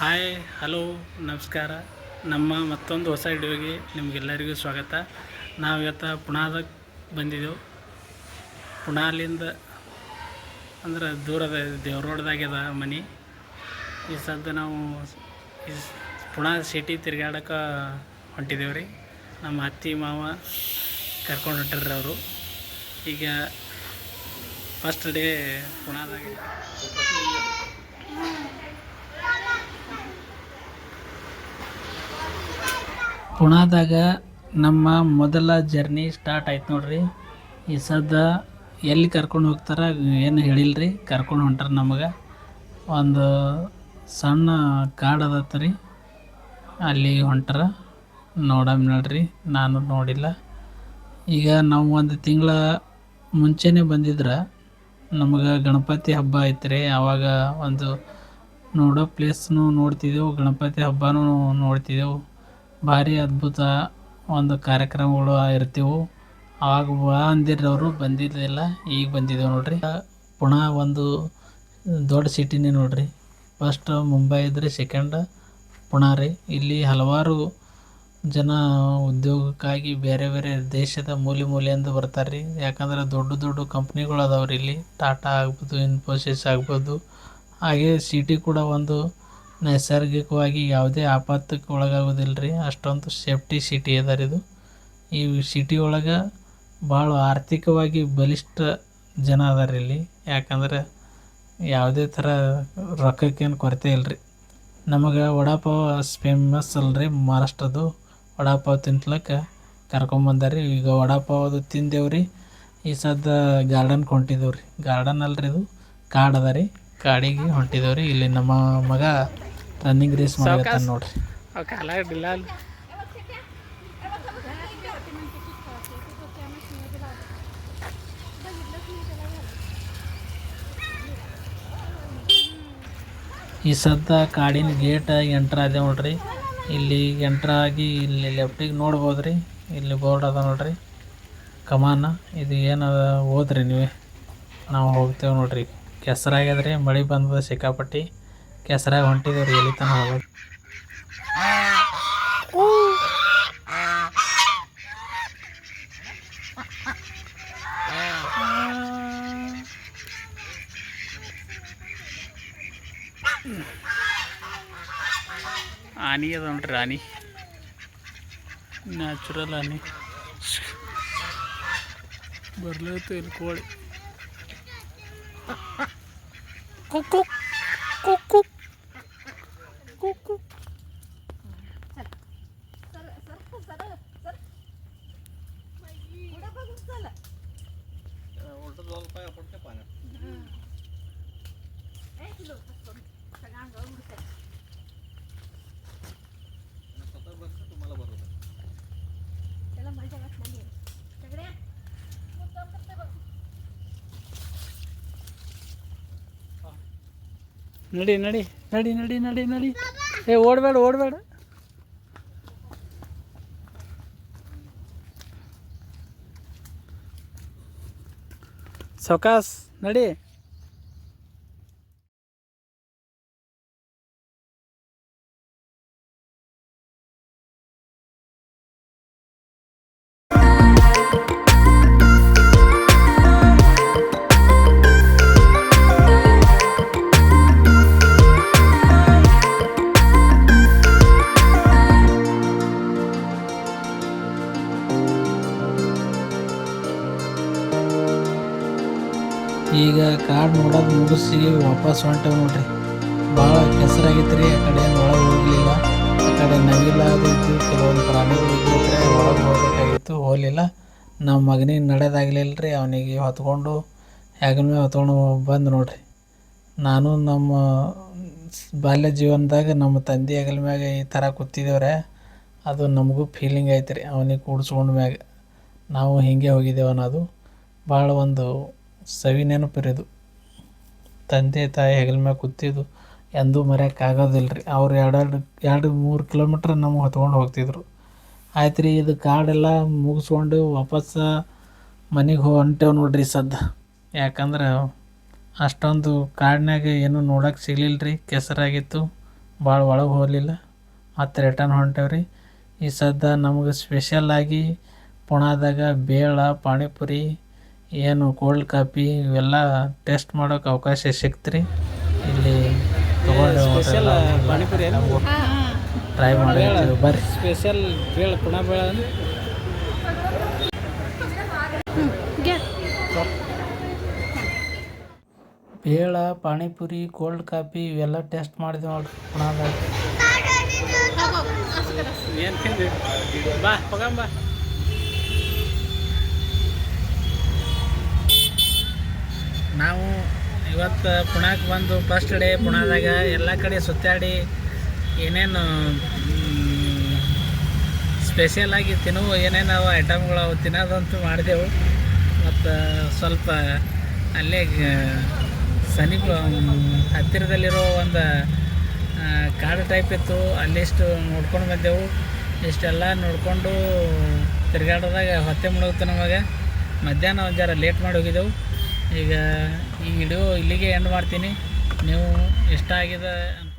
Hi hello ನಮಸ್ಕಾರ. ನಮ್ಮ ಮತ್ತೊಂದು ಹೊಸ ವಿಡಿಯೋಗೆ ನಿಮಗೆಲ್ಲರಿಗೂ ಸ್ವಾಗತ. ನಾವು ಇವತ್ತು ಪುಣಾದಾಗ ಬಂದಿದ್ದೆವು. ಪುಣಾಲಿಂದ ಅಂದ್ರೆ ದೂರದ ದೇವ್ರೋಡ್ದಾಗ್ಯದ ಮನೆ. ಈ ಸದ್ಯ ನಾವು ಪುಣಾ ಸಿಟಿ ತಿರ್ಗಾಡಕ್ಕೆ ಹೊಂಟಿದ್ದೇವೆ ರೀ. ನಮ್ಮ ಅತ್ತಿ ಮಾವ ಕರ್ಕೊಂಡು ಹೊಂಟ್ರಿ ಅವರು. ಈಗ ಫಸ್ಟ್ ಡೇ ಪುಣಾದಾಗ. ಪುಣಾದಾಗ ನಮ್ಮ ಮೊದಲ ಜರ್ನಿ ಸ್ಟಾರ್ಟ್ ಆಯ್ತು ನೋಡ್ರಿ. ಈ ಸದ್ದ ಎಲ್ಲಿ ಕರ್ಕೊಂಡು ಹೋಗ್ತಾರೆ ಏನು ಹೇಳಿಲ್ರಿ, ಕರ್ಕೊಂಡು ಹೊಂಟಾರ ನಮಗೆ. ಒಂದು ಸಣ್ಣ ಕಾಡು ಅದತ್ತ ರೀ, ಅಲ್ಲಿ ಹೊಂಟಾರ. ನೋಡಮ್ ನೋಡ್ರಿ, ನಾನು ನೋಡಿಲ್ಲ. ಈಗ ನಾವು ಒಂದು ತಿಂಗಳ ಮುಂಚೆನೇ ಬಂದಿದ್ರೆ ನಮಗೆ ಗಣಪತಿ ಹಬ್ಬ ಐತ್ರಿ. ಆವಾಗ ಒಂದು ನೋಡೋ ಪ್ಲೇಸ್ನು ನೋಡ್ತಿದ್ದೆವು, ಗಣಪತಿ ಹಬ್ಬನೂ ನೋಡ್ತಿದ್ದೆವು. ಭಾರಿ ಅದ್ಭುತ ಒಂದು ಕಾರ್ಯಕ್ರಮಗಳು ಇರ್ತೀವು. ಆವಾಗ ಬಾ ಅಂದಿರೋರು ಬಂದಿರಲಿಲ್ಲ, ಈಗ ಬಂದಿದ್ದೇವೆ ನೋಡ್ರಿ. ಪುಣಾ ಒಂದು ದೊಡ್ಡ ಸಿಟಿನೇ ನೋಡ್ರಿ. ಫಸ್ಟ್ ಮುಂಬೈ ಇದ್ರೆ ಸೆಕೆಂಡ್ ಪುಣಾ ರೀ. ಇಲ್ಲಿ ಹಲವಾರು ಜನ ಉದ್ಯೋಗಕ್ಕಾಗಿ ಬೇರೆ ಬೇರೆ ದೇಶದ ಮೂಲೆಯಿಂದ ಬರ್ತಾರೆ ರೀ. ಯಾಕಂದ್ರೆ ದೊಡ್ಡ ದೊಡ್ಡ ಕಂಪ್ನಿಗಳು ಅದಾವ್ರಿ ಇಲ್ಲಿ. ಟಾಟಾ ಆಗ್ಬೋದು, ಇನ್ಫೋಸಿಸ್ ಆಗ್ಬೋದು. ಹಾಗೆ ಸಿಟಿ ಕೂಡ ಒಂದು ನೈಸರ್ಗಿಕವಾಗಿ ಯಾವುದೇ ಆಪತ್ತಕ್ಕೆ ಒಳಗಾಗೋದಿಲ್ಲ ರೀ. ಅಷ್ಟೊಂದು ಸೇಫ್ಟಿ ಸಿಟಿ ಅದ ರೀ ಇದು. ಈ ಸಿಟಿ ಒಳಗೆ ಭಾಳ ಆರ್ಥಿಕವಾಗಿ ಬಲಿಷ್ಠ ಜನ ಅದಾರ ಇಲ್ಲಿ. ಯಾಕಂದ್ರೆ ಯಾವುದೇ ಥರ ರೊಕ್ಕಕ್ಕೇನು ಕೊರತೆ ಇಲ್ಲ ರೀ. ನಮಗೆ ವಡಾಪಾವ್ ಫೇಮಸ್ ಅಲ್ರಿ ಮಹಾರಾಷ್ಟ್ರದ್ದು. ವಡಾಪಾವ್ ತಿನ್ಲಕ್ಕೆ ಕರ್ಕೊಂಬಂದಾರಿ. ಈಗ ವಡಾಪಾವ್ ಅದು ತಿಂದೇವ್ರಿ. ಈ ಸದ್ದ ಗಾರ್ಡನ್ಗೆ ಹೊಂಟಿದ್ದೇವೆ ರೀ. ಗಾರ್ಡನ್ ಅಲ್ರಿ, ಇದು ಕಾಡು ಅದ ರೀ. ಕಾಡಿಗೆ ಹೊಂಟಿದ್ದೇವೆ ರೀ. ಇಲ್ಲಿ ನಮ್ಮ ಮಗ ರನ್ನಿಂಗ್ ರೇಸ್ ಮಾಡ್ತಾನೆ ನೋಡ್ರಿ. ಈ ಸದ್ದ ಕಾಡಿನ ಗೇಟ್ ಎಂಟ್ರ್ ಆದ ನೋಡ್ರಿ. ಇಲ್ಲಿ ಎಂಟ್ರ್ ಆಗಿ ಇಲ್ಲಿ ಲೆಫ್ಟಿಗೆ ನೋಡ್ಬೋದು ರೀ. ಇಲ್ಲಿ ಬೋರ್ಡ್ ಅದ ನೋಡ್ರಿ, ಕಮಾನ. ಇದು ಏನದ ಓದ್ರಿ ನೀವೇ. ನಾವು ಹೋಗ್ತೇವೆ ನೋಡ್ರಿ. ಕೆಸರಾಗ್ಯದ್ರಿ, ಮಳೆ ಬಂದದ ಸಿಕ್ಕಾಪಟ್ಟಿ. ಕೆಸರಾಗಿ ಹೊಂಟಿದ್ದೇವೆ ರೀ. ಎಲ್ಲಿ ತನಕ ಹೋಗೋದು. ಆನಿ ಅದ ನೋಡ್ರಿ, ಆನಿ, ನ್ಯಾಚುರಲ್ ಆನಿ. ಬರ್ಲತ್ತು ಇಲ್ಲಿ ಕೋಳಿ. ಕುಕ್ಕು ಕುಕ್ಕು ಕುಕ್ಕು. ನಡಿ ನಡಿ ನಡಿ ನಡಿ ನಡಿ ನಡಿ. ಓಡಬೇಡ ಓಡಬೇಡ. ಸೌಕಾಸ್ ನಡಿ. ಈಗ ಕಾಡು ನೋಡೋದು ಮುಗಿಸಿ ವಾಪಸ್ ಹೊಂಟೇವೆ ನೋಡ್ರಿ. ಭಾಳ ಕೆಸರಾಗಿತ್ತು ರೀ. ಆ ಕಡೆ ಏನು ಒಳಗೆ ಹೋಗಲಿಲ್ಲ. ಆ ಕಡೆ ನವಿಲ ಅದು ಇದ್ದು, ಕೆಲವೊಂದು ಪ್ರಾಣಿಗಳು ಇದ್ದರೆ ಒಳಗೆ ಹೋಗ್ಬೇಕಾಗಿತ್ತು, ಹೋಗಲಿಲ್ಲ. ನಮ್ಮ ಮಗನಿಗೆ ನಡೆಯೋದಾಗಲಿಲ್ಲ ರೀ. ಅವನಿಗೆ ಹೊತ್ಕೊಂಡು ಹೆಗಲ ಮೇಲೆ ಹೊತ್ಕೊಂಡು ಬಂದು ನೋಡ್ರಿ. ನಾನು ನಮ್ಮ ಬಾಲ್ಯ ಜೀವನದಾಗ ನಮ್ಮ ತಂದೆ ಹೆಗಲ ಮ್ಯಾಗ ಈ ಥರ ಕೂತಿದ್ದೇವ್ರೆ. ಅದು ನಮಗೂ ಫೀಲಿಂಗ್ ಐತೆ ರೀ. ಅವನಿಗೆ ಕೂಡಿಸ್ಕೊಂಡ ಮ್ಯಾಗ ನಾವು ಹೀಗೆ ಹೋಗಿದ್ದೇವೆ ಅನ್ನೋದು ಭಾಳ ಒಂದು ಸವಿ ನೆನಪಿರೋದು. ತಂದೆ ತಾಯಿ ಹೆಗಲ ಮ್ಯಾಗ ಕೂತಿದ್ದು ಎಂದೂ ಮರೆಯೋಕ್ಕಾಗೋದಿಲ್ಲ ರೀ. ಅವ್ರು 2-3 ಕಿಲೋಮೀಟ್ರ್ ನಮಗೆ ಹೊತ್ಕೊಂಡು ಹೋಗ್ತಿದ್ರು. ಆಯ್ತು ರೀ. ಇದು ಕಾಡೆಲ್ಲ ಮುಗಿಸ್ಕೊಂಡು ವಾಪಸ್ ಮನೆಗೆ ಹೊಂಟೇವೆ ನೋಡ್ರಿ ಸದ್ದ. ಯಾಕಂದ್ರೆ ಅಷ್ಟೊಂದು ಕಾಡಿನಾಗ ಏನೂ ನೋಡೋಕೆ ಸಿಗಲಿಲ್ಲ ರೀ. ಕೆಸರಾಗಿತ್ತು. ಭಾಳ ಒಳಗೆ ಹೋಗಲಿಲ್ಲ, ಮತ್ತು ರಿಟರ್ನ್ ಹೊಂಟೇವ್ರಿ. ಈ ಸದ್ದ ನಮಗೆ ಸ್ಪೆಷಲಾಗಿ ಪುಣಾದಾಗ ಬೇಳ, ಪಾನಿಪುರಿ, ಏನು ಕೋಲ್ಡ್ ಕಾಫಿ ಇವೆಲ್ಲ ಟೇಸ್ಟ್ ಮಾಡೋಕೆ ಅವಕಾಶ ಸಿಕ್ತ್ರಿ. ಇಲ್ಲಿ ತೊಗೊಂಡು ಪಾನಿಪುರಿ ಟ್ರೈ ಮಾಡಿರ್ತೀವಿ ಬರ್ರಿ. ಸ್ಪೆಷಲ್ ಬೇಳೆ ಪುಣ ಬೇಳೆ ಬೇಳ, ಪಾನಿಪುರಿ, ಕೋಲ್ಡ್ ಕಾಫಿ ಇವೆಲ್ಲ ಟೇಸ್ಟ್ ಮಾಡಿದ್ವಿ ನೋಡ್ರಿ ಪುಣಾದಾಗ. ಏನು ತಿಂದ್ವಿ ಬಾ ಹೋಗಂಬ. ನಾವು ಇವತ್ತು ಪುಣಾಕ್ಕೆ ಬಂದು ಫಸ್ಟ್ ಡೇ ಪುಣಾದಾಗ ಎಲ್ಲ ಕಡೆ ಸುತ್ತಾಡಿ ಏನೇನು ಸ್ಪೆಷಲಾಗಿ ತಿನ್ನುವ ಏನೇನು ಐಟಮ್ಗಳು ಅವು ತಿನ್ನೋದಂತೂ ಮಾಡಿದೆವು. ಮತ್ತು ಸ್ವಲ್ಪ ಅಲ್ಲೇ ಸಮೀಪ ಹತ್ತಿರದಲ್ಲಿರೋ ಒಂದು ಕಾಡು ಟೈಪ್ ಇತ್ತು, ಅಲ್ಲಿಷ್ಟು ನೋಡ್ಕೊಂಡು ಬಂದೆವು. ಇಷ್ಟೆಲ್ಲ ನೋಡಿಕೊಂಡು ತಿರುಗಾಡೋದಾಗ ಹೊತ್ತೆ ಮುಳುಗುತ್ತೆ ನಮಗೆ. ಮಧ್ಯಾಹ್ನ ಒಂದು ಜರ ಲೇಟ್ ಮಾಡಿ ಹೋಗಿದ್ದೆವು. ಈಗ ಈ ವಿಡಿಯೋ ಇಲ್ಲಿಗೆ ಎಂಡ್ ಮಾಡ್ತೀನಿ. ನೀವು ಇಷ್ಟ ಆಗಿದೆ ಅಂತ